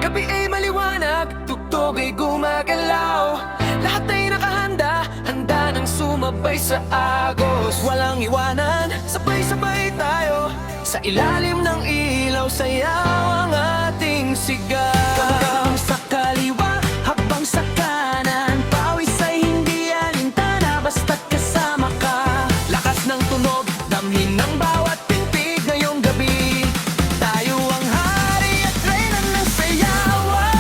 Gabi ay maliwanag, tugtog ay gumagalaw. Lahat ay nakahanda, handa nang sumabay sa agos. Walang iwanan, sabay-sabay tayo. Sa ilalim ng ilaw, sayaw ang ating sigaw. Habang sa kaliwa, habang sa kanan, pawis ay hindi alintana, basta't kasama ka. Lakas ng tunog, damhin ng bawat pintig ngayong gabi. Tayo ang hari at reyna ng sayawan.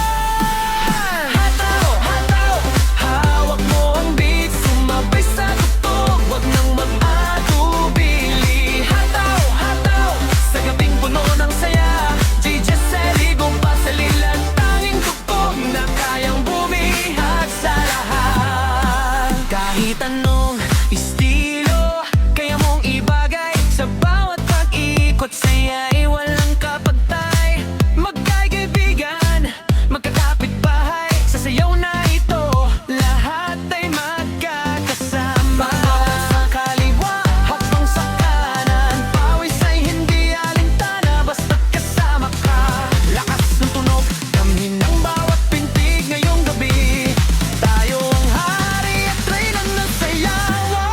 Hataw, hataw, hawak mo ang beat, sumabay sa tugtog, wag nang mag-atubili. Hataw, hataw, sa gabing puno ng saya, DJ Selly, gumpasalila, tanging tugtog na kayang bumihat sa lahat. Kahit anong estilo, kaya mong ibagay sa bawat pag-ikot, saya ay walang kapagtay. Magkaibigan, magkakapit-bahay, sa sayaw na ito, lahat ay magkakasama. Habang sa kaliwa, habang sa kanan, pawis ay hindi alintana, basta't kasama ka. Lakas ng tunog, damhin ng bawat pintig ngayong gabi. Tayo ang hari at reyna ng sayawan.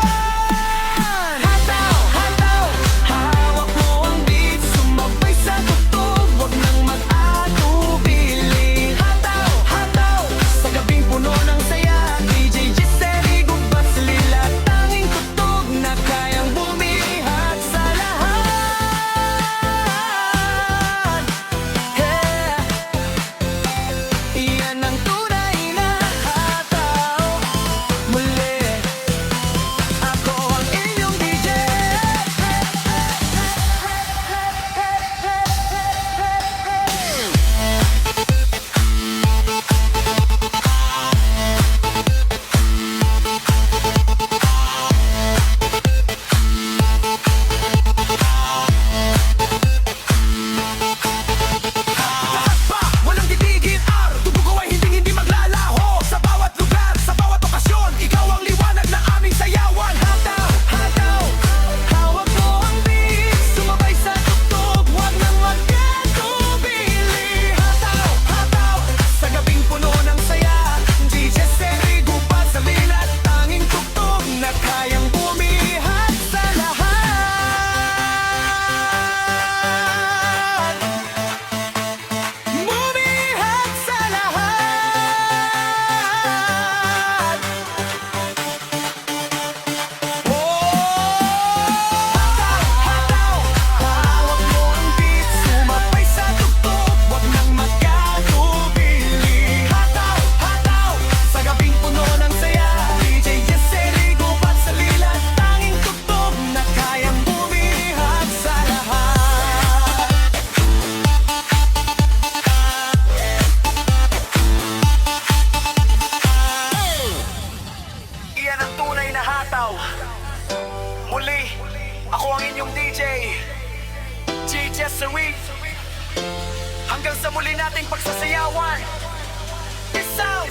Hataw, hataw, hawak mo ang beat, sumabay sa tugtog, wag nang mag-atubili. Hataw, hataw, sa gabing puno ng saya, DJ Giselle, gumpasalila, tanging tugtog na kayang bumihat sa lahat. Yeah. Iyan ang tunay na hataw. Muli, ako ang inyong DJ. Walang titigil, araw, tubo ko ay hindi maglalaho. Sa bawat lugar, sa bawat okasyon, ikaw ang liwanag na aming sayawan. Hataw, hataw, hawak mo ang beat, sumabay sa tugtog, wag nang magkatubili. Hataw, hataw, sa gabing puno ng saya, DJ Selly, gumpasalila, tanging tugtog na kayang bumihat sa lahat. Bumihat sa lahat. Hataw, hataw, hawak mo ang beat, sumabay sa tugtog, wag nang magkatubili. Hataw, hataw, sa gabing puno ng saya, DJ Giselle, gumpasalila, tanging tugtog na kayang bumihat sa lahat. Iyan ang tunay na hataw. Muli, ako ang inyong DJ, Jessery. Hanggang sa muli nating pagsasayawan. Peace out!